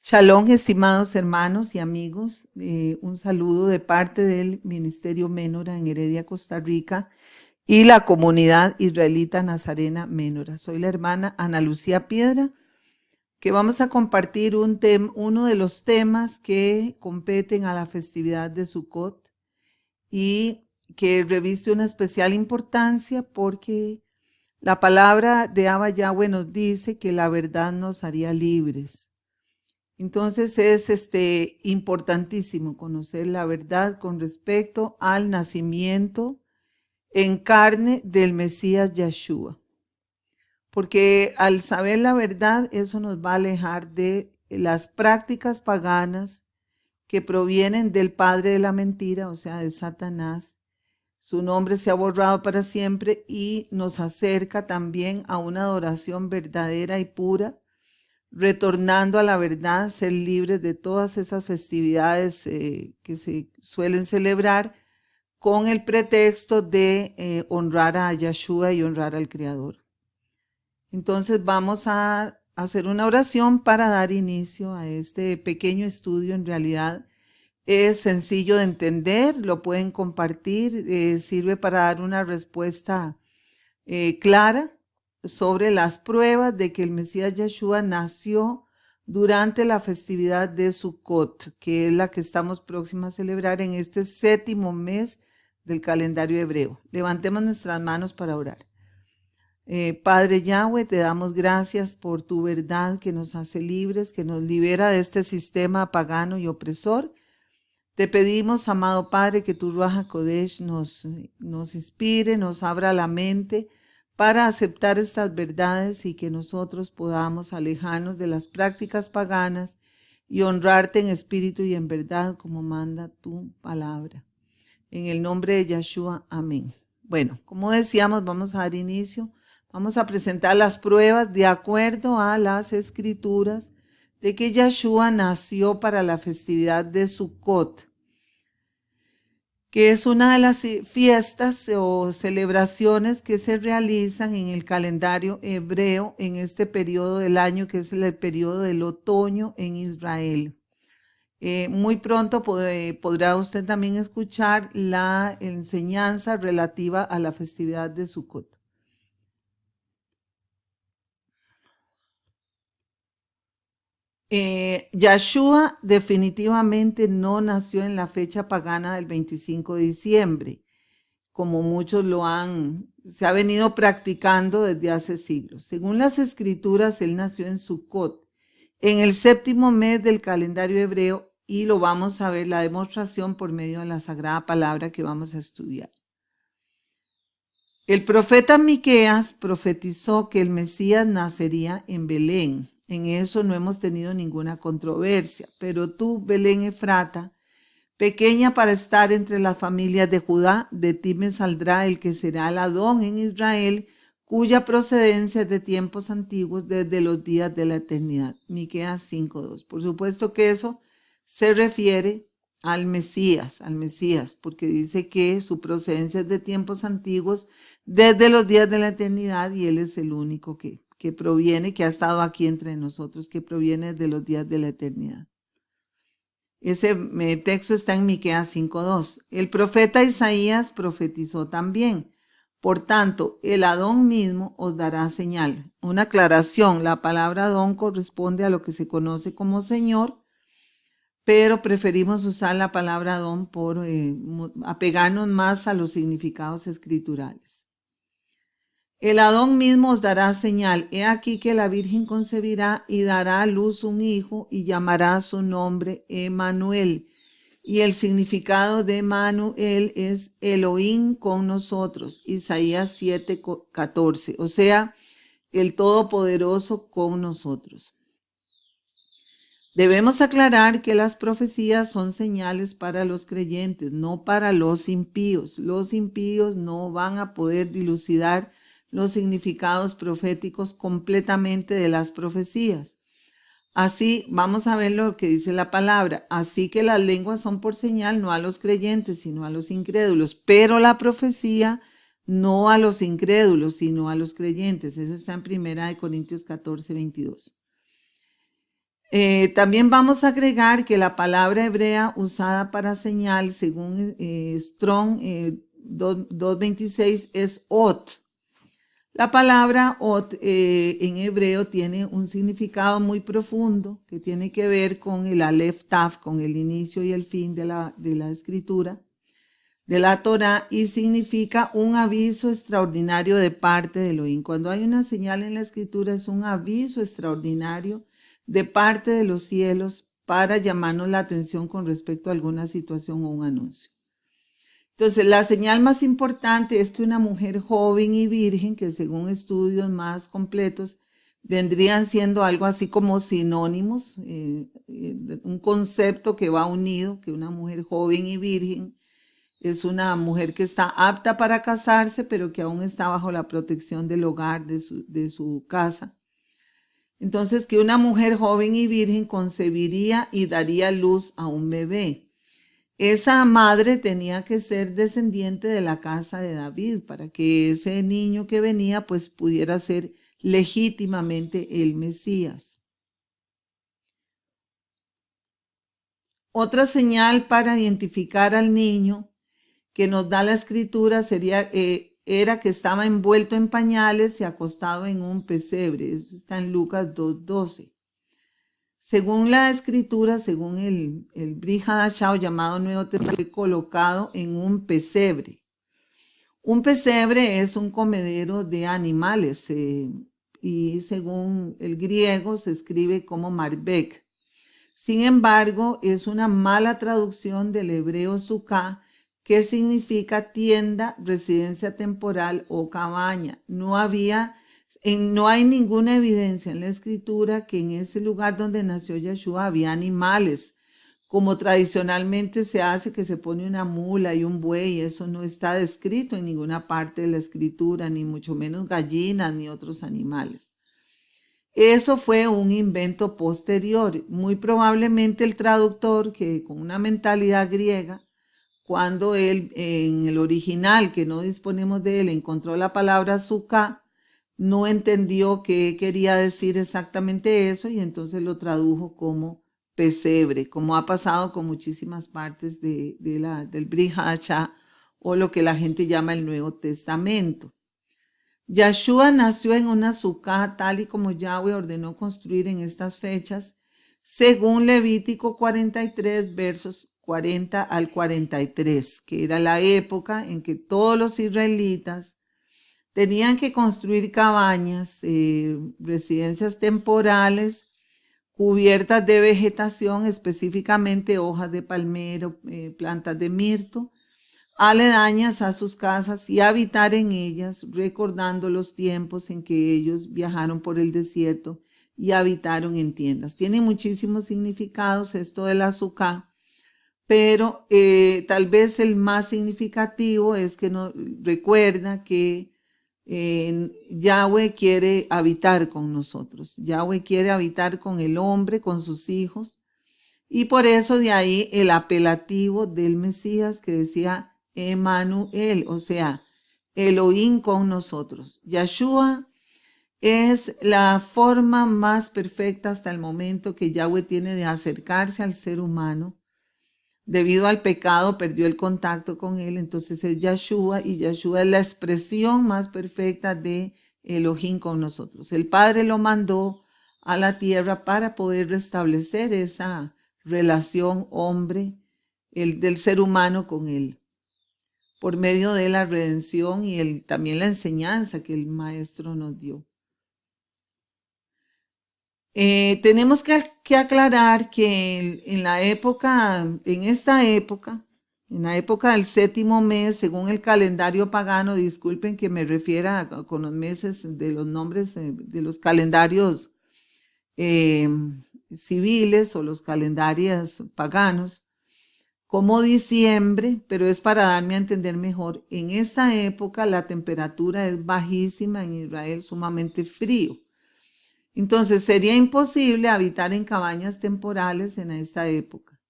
Shalom, estimados hermanos y amigos. Un saludo de parte del Ministerio Menora en Heredia, Costa Rica y la comunidad israelita nazarena Menora. Soy la hermana Ana Lucía Piedra, que vamos a compartir uno de los temas que competen a la festividad de Sukkot y que reviste una especial importancia porque la palabra de Abba Yahweh nos dice que la verdad nos haría libres. Entonces es importantísimo conocer la verdad con respecto al nacimiento en carne del Mesías Yeshua, porque al saber la verdad eso nos va a alejar de las prácticas paganas que provienen del padre de la mentira, o sea, de Satanás. Su nombre se ha borrado para siempre y nos acerca también a una adoración verdadera y pura, retornando a la verdad, ser libres de todas esas festividades que se suelen celebrar con el pretexto de honrar a Yeshua y honrar al Creador. Entonces vamos a hacer una oración para dar inicio a este pequeño estudio. En realidad es sencillo de entender, lo pueden compartir, sirve para dar una respuesta clara sobre las pruebas de que el Mesías Yeshua nació durante la festividad de Sukkot, que es la que estamos próximos a celebrar en este 7º mes del calendario hebreo. Levantemos nuestras manos para orar. Padre Yahweh, te damos gracias por tu verdad que nos hace libres, que nos libera de este sistema pagano y opresor. Te pedimos, amado Padre, que tu Ruach HaKodesh nos inspire, nos abra la mente para aceptar estas verdades y que nosotros podamos alejarnos de las prácticas paganas y honrarte en espíritu y en verdad como manda tu palabra. En el nombre de Yeshua, amén. Bueno, como decíamos, vamos a dar inicio. Vamos a presentar las pruebas de acuerdo a las escrituras de que Yeshua nació para la festividad de Sukkot, que es una de las fiestas o celebraciones que se realizan en el calendario hebreo en este periodo del año, que es el periodo del otoño en Israel. Muy pronto podrá usted también escuchar la enseñanza relativa a la festividad de Sukkot. Yeshua definitivamente no nació en la fecha pagana del 25 de diciembre, como muchos se ha venido practicando desde hace siglos. Según las escrituras, él nació en Sukkot, en el 7º mes del calendario hebreo, y lo vamos a ver la demostración por medio de la sagrada palabra que vamos a estudiar. El profeta Miqueas profetizó que el Mesías nacería en Belén. En eso no hemos tenido ninguna controversia, pero tú, Belén Efrata, pequeña para estar entre las familias de Judá, de ti me saldrá el que será el Adón en Israel, cuya procedencia es de tiempos antiguos, desde los días de la eternidad. Miqueas 5:2. Por supuesto que eso se refiere al Mesías, porque dice que su procedencia es de tiempos antiguos, desde los días de la eternidad, y él es el único que proviene, que ha estado aquí entre nosotros, que proviene de los días de la eternidad. Ese texto está en Miqueas 5:2. El profeta Isaías profetizó también. Por tanto, el Adón mismo os dará señal. Una aclaración, la palabra Adón corresponde a lo que se conoce como Señor, pero preferimos usar la palabra Adón por apegarnos más a los significados escriturales. El Adón mismo os dará señal. He aquí que la Virgen concebirá y dará a luz un hijo y llamará su nombre Emmanuel. Y el significado de Emmanuel es Elohim con nosotros. Isaías 7:14. O sea, el Todopoderoso con nosotros. Debemos aclarar que las profecías son señales para los creyentes, no para los impíos. Los impíos no van a poder dilucidar los significados proféticos completamente de las profecías. Así, vamos a ver lo que dice la palabra. Así que las lenguas son por señal, no a los creyentes, sino a los incrédulos. Pero la profecía, no a los incrédulos, sino a los creyentes. Eso está en 1 Corintios 14:22. También vamos a agregar que la palabra hebrea usada para señal, según Strong 226, es ot. La palabra ot en hebreo tiene un significado muy profundo que tiene que ver con el Aleph Taf, con el inicio y el fin de la escritura, de la Torá, y significa un aviso extraordinario de parte de Elohim. Cuando hay una señal en la escritura es un aviso extraordinario de parte de los cielos para llamarnos la atención con respecto a alguna situación o un anuncio. Entonces, la señal más importante es que una mujer joven y virgen, que según estudios más completos vendrían siendo algo así como sinónimos, un concepto que va unido, que una mujer joven y virgen es una mujer que está apta para casarse, pero que aún está bajo la protección del hogar, de su casa. Entonces, que una mujer joven y virgen concebiría y daría luz a un bebé. Esa madre tenía que ser descendiente de la casa de David para que ese niño que venía pues pudiera ser legítimamente el Mesías. Otra señal para identificar al niño que nos da la escritura era que estaba envuelto en pañales y acostado en un pesebre. Eso está en Lucas 2:12. Según la escritura, según el Brit Hadashah, llamado Nuevo Testamento, fue colocado en un pesebre. Un pesebre es un comedero de animales y según el griego se escribe como marbek. Sin embargo, es una mala traducción del hebreo sukkah, que significa tienda, residencia temporal o cabaña. No hay ninguna evidencia en la escritura que en ese lugar donde nació Yeshua había animales, como tradicionalmente se hace, que se pone una mula y un buey. Eso no está descrito en ninguna parte de la escritura, ni mucho menos gallinas ni otros animales. Eso fue un invento posterior. Muy probablemente el traductor, que con una mentalidad griega, cuando él en el original, que no disponemos de él, encontró la palabra sukkah, no entendió qué quería decir exactamente eso y entonces lo tradujo como pesebre, como ha pasado con muchísimas partes del Brit Hadashah, o lo que la gente llama el Nuevo Testamento. Yeshua nació en una sukkah tal y como Yahweh ordenó construir en estas fechas, según Levítico 43, versos 40 al 43, que era la época en que todos los israelitas tenían que construir cabañas, residencias temporales, cubiertas de vegetación, específicamente hojas de palmero, plantas de mirto, aledañas a sus casas, y habitar en ellas, recordando los tiempos en que ellos viajaron por el desierto y habitaron en tiendas. Tiene muchísimos significados esto de la sukkah, pero tal vez el más significativo es que nos recuerda que Yahweh quiere habitar con nosotros. Yahweh quiere habitar con el hombre, con sus hijos, y por eso de ahí el apelativo del Mesías que decía Emanuel, o sea, Elohim con nosotros. Yeshua es la forma más perfecta hasta el momento que Yahweh tiene de acercarse al ser humano. Debido al pecado perdió el contacto con él, entonces es Yeshua, y Yeshua es la expresión más perfecta de Elohim con nosotros. El Padre lo mandó a la tierra para poder restablecer esa relación hombre, del ser humano con él, por medio de la redención y también la enseñanza que el Maestro nos dio. Tenemos que aclarar que en la época del séptimo mes, según el calendario pagano, disculpen que me refiera con los meses de los nombres de los calendarios civiles o los calendarios paganos, como diciembre, pero es para darme a entender mejor. En esta época la temperatura es bajísima en Israel, sumamente frío. Entonces sería imposible habitar en cabañas temporales en esta época.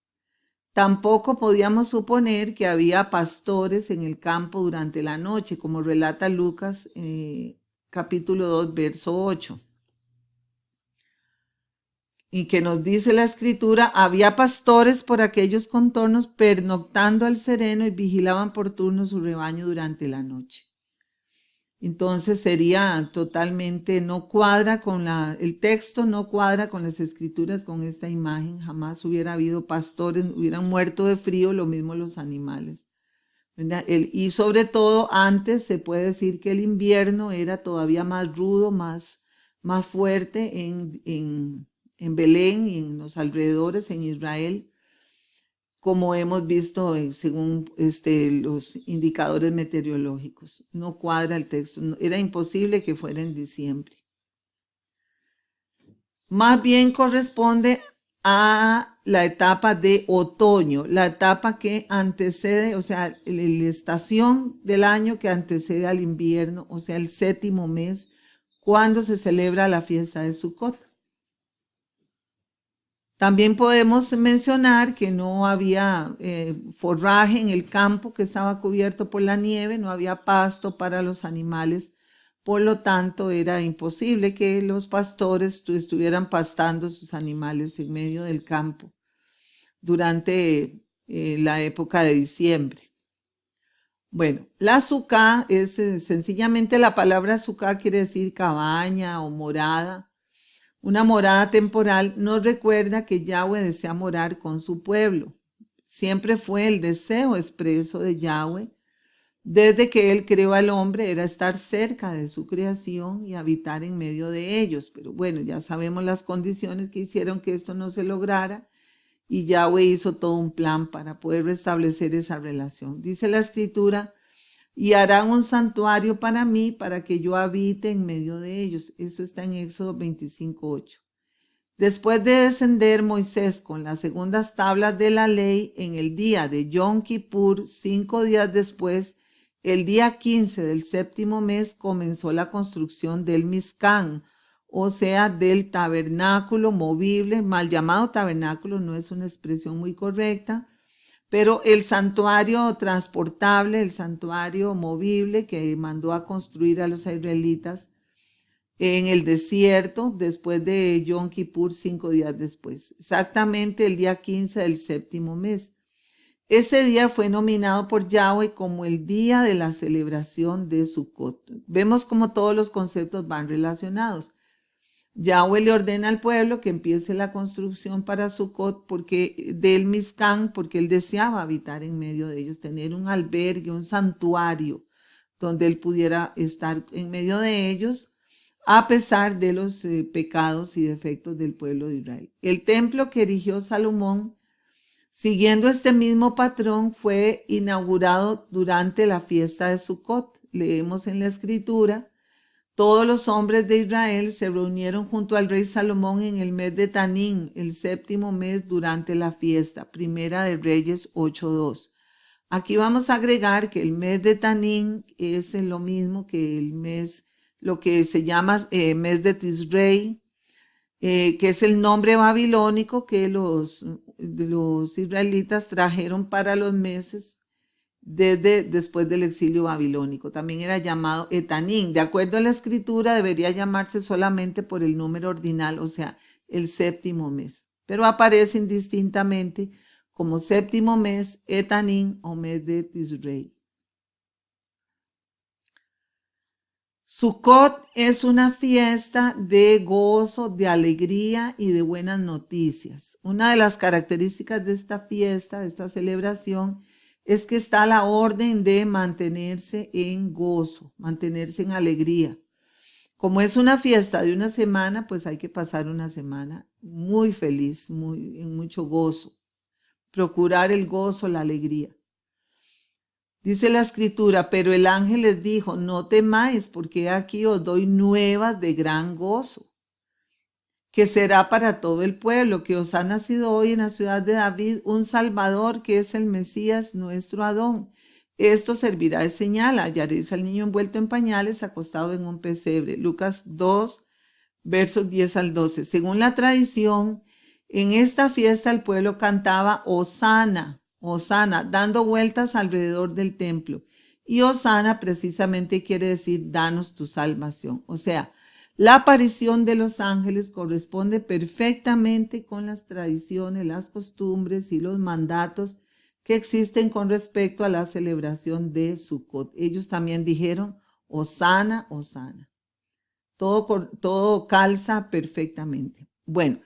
Tampoco podíamos suponer que había pastores en el campo durante la noche, como relata Lucas capítulo 2, verso 8. y que nos dice la escritura, había pastores por aquellos contornos pernoctando al sereno y vigilaban por turno su rebaño durante la noche. Entonces sería totalmente, no cuadra con el texto, no cuadra con las escrituras, con esta imagen. Jamás hubiera habido pastores, hubieran muerto de frío, lo mismo los animales, ¿verdad? Y sobre todo antes se puede decir que el invierno era todavía más rudo, más fuerte en Belén y en los alrededores, en Israel, como hemos visto según los indicadores meteorológicos. No cuadra el texto, era imposible que fuera en diciembre. Más bien corresponde a la etapa de otoño, la etapa que antecede, o sea, la estación del año que antecede al invierno, o sea, el séptimo mes, cuando se celebra la fiesta de Sukkot. También podemos mencionar que no había forraje en el campo que estaba cubierto por la nieve, no había pasto para los animales, por lo tanto era imposible que los pastores estuvieran pastando sus animales en medio del campo durante la época de diciembre. Bueno, la sucá es sencillamente la palabra sucá quiere decir cabaña o morada. Una morada temporal nos recuerda que Yahweh desea morar con su pueblo. Siempre fue el deseo expreso de Yahweh, desde que Él creó al hombre, era estar cerca de su creación y habitar en medio de ellos. Pero bueno, ya sabemos las condiciones que hicieron que esto no se lograra y Yahweh hizo todo un plan para poder restablecer esa relación. Dice la Escritura, y harán un santuario para mí, para que yo habite en medio de ellos. Eso está en Éxodo 25:8. Después de descender Moisés con las segundas tablas de la ley en el día de Yom Kippur, 5 días después, el día 15 del séptimo mes, comenzó la construcción del Mizcán, o sea, del tabernáculo movible, mal llamado tabernáculo, no es una expresión muy correcta, pero el santuario transportable, el santuario movible que mandó a construir a los israelitas en el desierto después de Yom Kippur, 5 días después, exactamente el día 15 del séptimo mes. Ese día fue nominado por Yahweh como el día de la celebración de Sukkot. Vemos como todos los conceptos van relacionados. Yahweh le ordena al pueblo que empiece la construcción para Sukkot del Mizcán, porque él deseaba habitar en medio de ellos, tener un albergue, un santuario, donde él pudiera estar en medio de ellos, a pesar de los pecados y defectos del pueblo de Israel. El templo que erigió Salomón, siguiendo este mismo patrón, fue inaugurado durante la fiesta de Sukkot. Leemos en la Escritura, todos los hombres de Israel se reunieron junto al rey Salomón en el mes de Tanín, el séptimo mes durante la fiesta, Primera de Reyes 8:2. Aquí vamos a agregar que el mes de Tanín es lo mismo que el mes, lo que se llama mes de Tisrei, que es el nombre babilónico que los israelitas trajeron para los meses después del exilio babilónico. También era llamado Etanín. De acuerdo a la escritura, debería llamarse solamente por el número ordinal, o sea, el séptimo mes. Pero aparece indistintamente como séptimo mes, Etanín o mes de Tisrei. Sukkot es una fiesta de gozo, de alegría y de buenas noticias. Una de las características de esta fiesta, de esta celebración, es que está la orden de mantenerse en gozo, mantenerse en alegría. Como es una fiesta de una semana, pues hay que pasar una semana muy feliz, en mucho gozo. Procurar el gozo, la alegría. Dice la escritura, pero el ángel les dijo, no temáis, porque aquí os doy nuevas de gran gozo, que será para todo el pueblo, que os ha nacido hoy en la ciudad de David un Salvador, que es el Mesías, nuestro Adón. Esto servirá de señal, hallaréis al niño envuelto en pañales, acostado en un pesebre. Lucas 2, versos 10 al 12. Según la tradición, en esta fiesta el pueblo cantaba Hosana, Hosana, dando vueltas alrededor del templo. Y Hosana precisamente quiere decir, danos tu salvación. O sea, La aparición de los ángeles corresponde perfectamente con las tradiciones, las costumbres y los mandatos que existen con respecto a la celebración de Sukkot. Ellos también dijeron, Hosana, Hosana. Todo calza perfectamente. Bueno,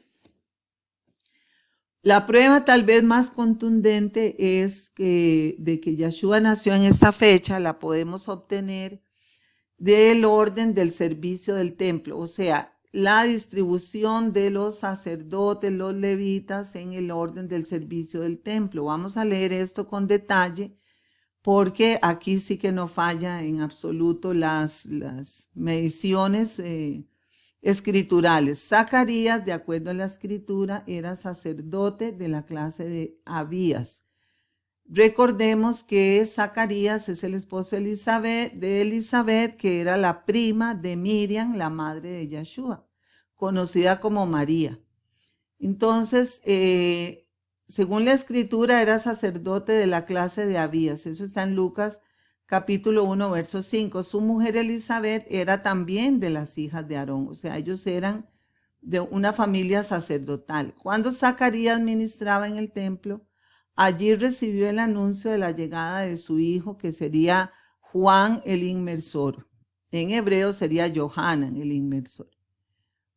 la prueba tal vez más contundente es de que Yeshua nació en esta fecha, la podemos obtener del orden del servicio del templo, o sea, la distribución de los sacerdotes, los levitas en el orden del servicio del templo. Vamos a leer esto con detalle porque aquí sí que no falla en absoluto las mediciones escriturales. Zacarías, de acuerdo a la escritura, era sacerdote de la clase de Abías. Recordemos que Zacarías es el esposo de Elizabeth, que era la prima de Miriam, la madre de Yeshua, conocida como María. Entonces, según la escritura, era sacerdote de la clase de Abías. Eso está en Lucas capítulo 1, verso 5. Su mujer Elizabeth era también de las hijas de Aarón, o sea, ellos eran de una familia sacerdotal. Cuando Zacarías ministraba en el templo, allí recibió el anuncio de la llegada de su hijo, que sería Juan el Inmersor. En hebreo sería Johanan el Inmersor.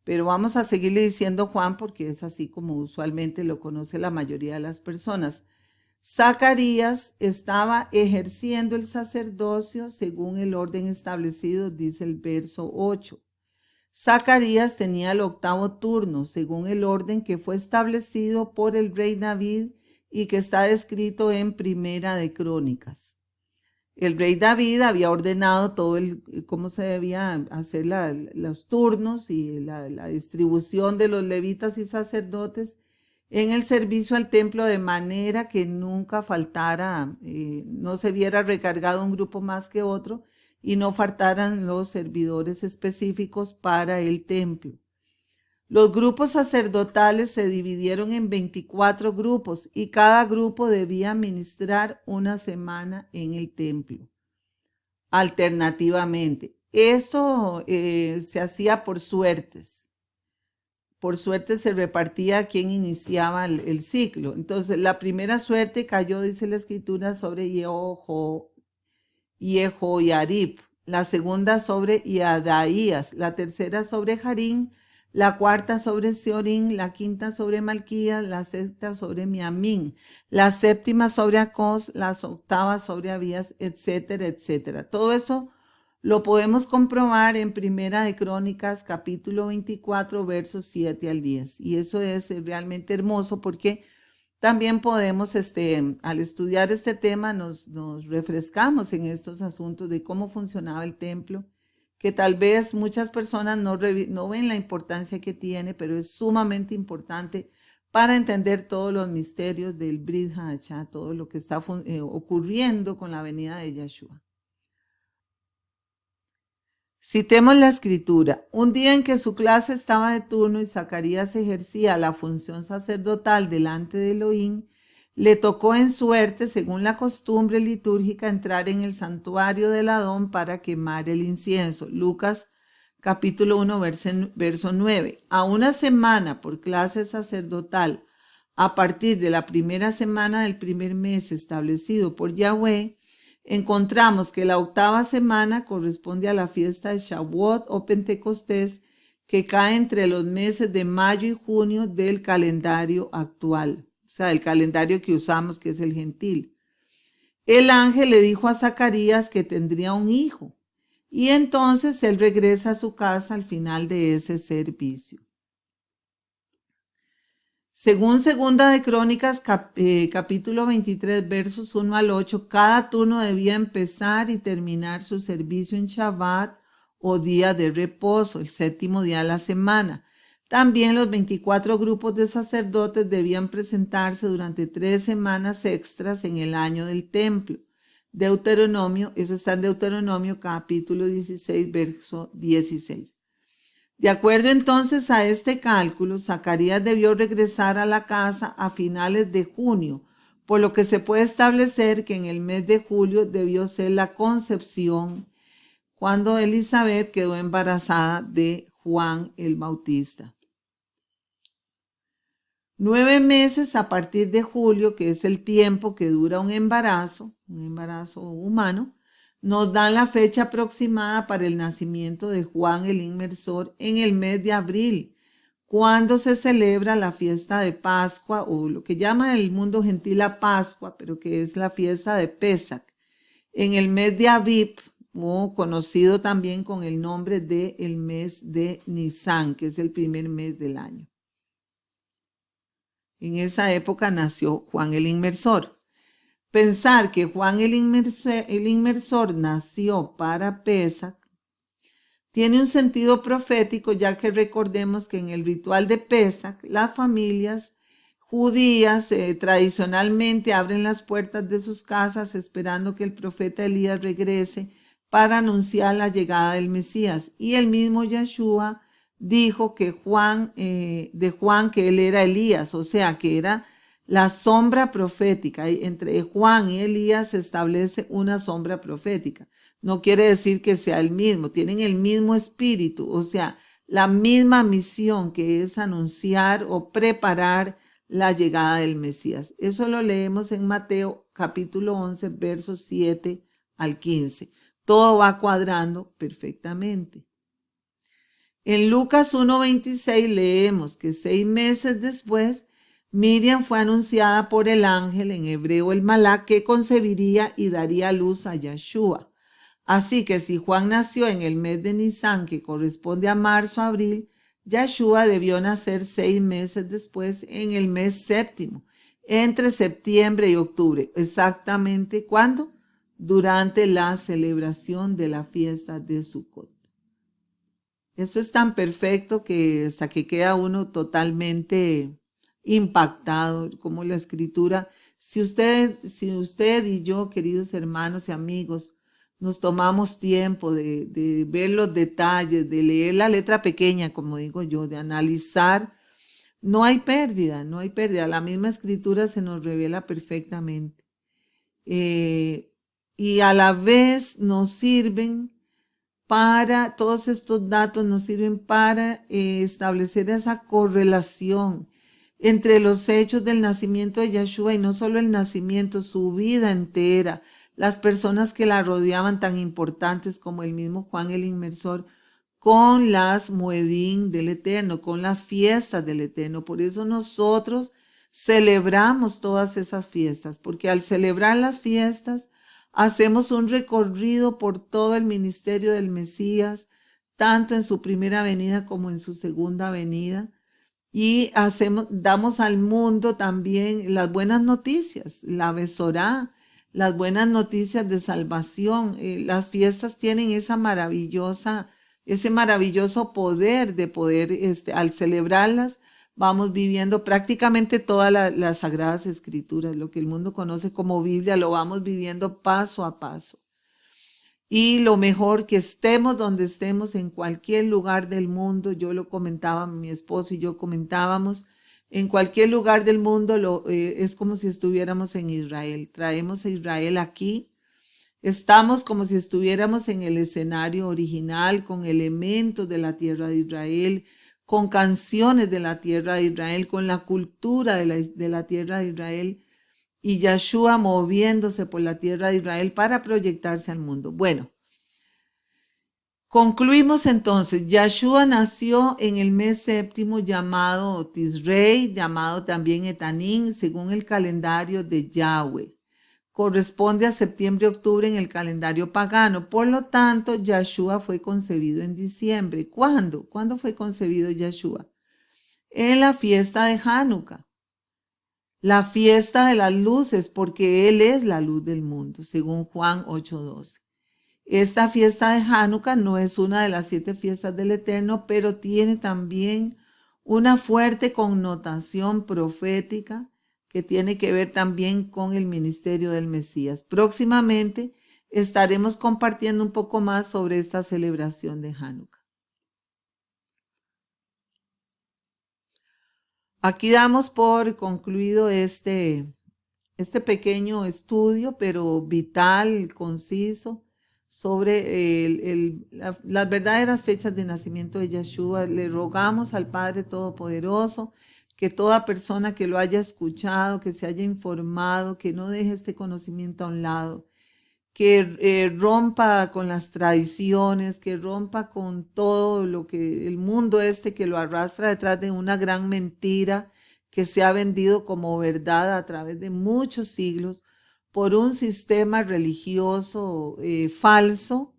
Pero vamos a seguirle diciendo Juan porque es así como usualmente lo conoce la mayoría de las personas. Zacarías estaba ejerciendo el sacerdocio según el orden establecido, dice el verso 8. Zacarías tenía el octavo turno, según el orden que fue establecido por el rey David y que está descrito en Primera de Crónicas. El rey David había ordenado cómo se debía hacer los turnos y la distribución de los levitas y sacerdotes en el servicio al templo, de manera que nunca faltara, no se viera recargado un grupo más que otro y no faltaran los servidores específicos para el templo. Los grupos sacerdotales se dividieron en 24 grupos y cada grupo debía ministrar una semana en el templo, alternativamente. Esto se hacía por suertes. Por suerte se repartía quién iniciaba el ciclo. Entonces, la primera suerte cayó, dice la escritura, sobre Jehoiarib, la segunda sobre Yadaías, la tercera sobre Harín, la cuarta sobre Seorín, la quinta sobre Malquías, la sexta sobre Miamín, la séptima sobre Acos, las octavas sobre Abías, etcétera, etcétera. Todo eso lo podemos comprobar en Primera de Crónicas, capítulo 24, versos 7 al 10. Y eso es realmente hermoso porque también podemos, al estudiar este tema, nos refrescamos en estos asuntos de cómo funcionaba el templo, que tal vez muchas personas no ven la importancia que tiene, pero es sumamente importante para entender todos los misterios del Brit Hadashah, todo lo que está ocurriendo con la venida de Yeshua. Citemos la escritura. Un día en que su clase estaba de turno y Zacarías ejercía la función sacerdotal delante de Elohim, le tocó en suerte, según la costumbre litúrgica, entrar en el santuario del Adón para quemar el incienso. Lucas capítulo 1, verso 9. A una semana por clase sacerdotal, a partir de la primera semana del primer mes establecido por Yahweh, encontramos que la octava semana corresponde a la fiesta de Shavuot o Pentecostés, que cae entre los meses de mayo y junio del calendario actual, o sea, el calendario que usamos, que es el gentil. El ángel le dijo a Zacarías que tendría un hijo, y entonces él regresa a su casa al final de ese servicio. Según Segunda de Crónicas, capítulo 23, versos 1 al 8, cada turno debía empezar y terminar su servicio en Shabbat o día de reposo, el séptimo día de la semana. También los 24 grupos de sacerdotes debían presentarse durante 3 semanas extras en el año del templo. Deuteronomio, eso está en Deuteronomio capítulo 16, verso 16. De acuerdo entonces a este cálculo, Zacarías debió regresar a la casa a finales de junio, por lo que se puede establecer que en el mes de julio debió ser la concepción, cuando Elizabeth quedó embarazada de Juan el Bautista. 9 meses a partir de julio, que es el tiempo que dura un embarazo humano, nos dan la fecha aproximada para el nacimiento de Juan el Inmersor en el mes de abril, cuando se celebra la fiesta de Pascua, o lo que llama el mundo gentil la Pascua, pero que es la fiesta de Pesach, en el mes de Aviv, o conocido también con el nombre de el mes de Nisan, que es el primer mes del año. En esa época nació Juan el Inmersor. Pensar que Juan el Inmersor nació para Pesach tiene un sentido profético, ya que recordemos que en el ritual de Pesach las familias judías tradicionalmente abren las puertas de sus casas esperando que el profeta Elías regrese para anunciar la llegada del Mesías. Y el mismo Yeshua dijo que de Juan que él era Elías, o sea que era la sombra profética. Y entre Juan y Elías se establece una sombra profética. No quiere decir que sea el mismo, tienen el mismo espíritu, o sea, la misma misión, que es anunciar o preparar la llegada del Mesías. Eso lo leemos en Mateo capítulo 11, versos 7 al 15. Todo va cuadrando perfectamente. En Lucas 1:26 leemos que 6 meses después, Miriam fue anunciada por el ángel, en hebreo el Malak, que concebiría y daría a luz a Yeshua. Así que si Juan nació en el mes de Nisan, que corresponde a marzo-abril, Yeshua debió nacer 6 meses después, en el mes séptimo, entre septiembre y octubre. ¿Exactamente cuándo? Durante la celebración de la fiesta de Sukkot. Esto es tan perfecto que hasta que queda uno totalmente impactado, como la escritura. Si usted y yo, queridos hermanos y amigos, nos tomamos tiempo de ver los detalles, de leer la letra pequeña, como digo yo, de analizar, no hay pérdida, no hay pérdida. La misma escritura se nos revela perfectamente. Y a la vez nos sirven todos estos datos nos sirven para establecer esa correlación entre los hechos del nacimiento de Yeshua, y no solo el nacimiento, su vida entera, las personas que la rodeaban tan importantes como el mismo Juan el Inmersor, con las Moedín del Eterno, con las fiestas del Eterno. Por eso nosotros celebramos todas esas fiestas, porque al celebrar las fiestas hacemos un recorrido por todo el ministerio del Mesías, tanto en su primera venida como en su segunda venida, y damos al mundo también las buenas noticias, la Besorá, las buenas noticias de salvación. Las fiestas tienen ese maravilloso poder de poder, al celebrarlas, vamos viviendo prácticamente todas las Sagradas Escrituras, lo que el mundo conoce como Biblia, lo vamos viviendo paso a paso. Y lo mejor, que estemos donde estemos, en cualquier lugar del mundo, yo lo comentaba, mi esposo y yo comentábamos, en cualquier lugar del mundo es como si estuviéramos en Israel. Traemos a Israel aquí. Estamos como si estuviéramos en el escenario original, con elementos de la tierra de Israel, con canciones de la tierra de Israel, con la cultura de la tierra de Israel, y Yeshua moviéndose por la tierra de Israel para proyectarse al mundo. Bueno, concluimos entonces. Yeshua nació en el mes séptimo, llamado Tisrei, llamado también Etanín, según el calendario de Yahweh. Corresponde a septiembre-octubre en el calendario pagano. Por lo tanto, Yeshua fue concebido en diciembre. ¿Cuándo? ¿Cuándo fue concebido Yeshua? En la fiesta de Hanukkah, la fiesta de las luces, porque Él es la luz del mundo, según Juan 8:12. Esta fiesta de Hanukkah no es una de las 7 fiestas del Eterno, pero tiene también una fuerte connotación profética que tiene que ver también con el ministerio del Mesías. Próximamente estaremos compartiendo un poco más sobre esta celebración de Hanukkah. Aquí damos por concluido este pequeño estudio, pero vital, conciso, sobre las verdaderas fechas de nacimiento de Yeshua. Le rogamos al Padre Todopoderoso que toda persona que lo haya escuchado, que se haya informado, que no deje este conocimiento a un lado, que rompa con las tradiciones, que rompa con todo lo que el mundo que lo arrastra detrás de una gran mentira que se ha vendido como verdad a través de muchos siglos por un sistema religioso falso,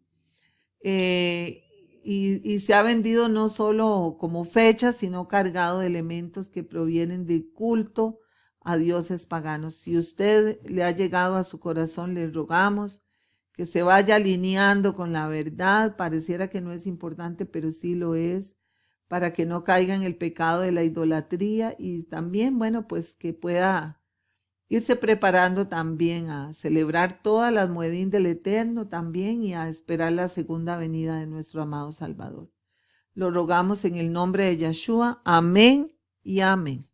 y se ha vendido no solo como fecha, sino cargado de elementos que provienen de culto a dioses paganos. Si usted le ha llegado a su corazón, le rogamos que se vaya alineando con la verdad. Pareciera que no es importante, pero sí lo es, para que no caiga en el pecado de la idolatría, y también, bueno, pues que pueda irse preparando también a celebrar todas las moedín del Eterno también, y a esperar la segunda venida de nuestro amado Salvador. Lo rogamos en el nombre de Yeshua. Amén y amén.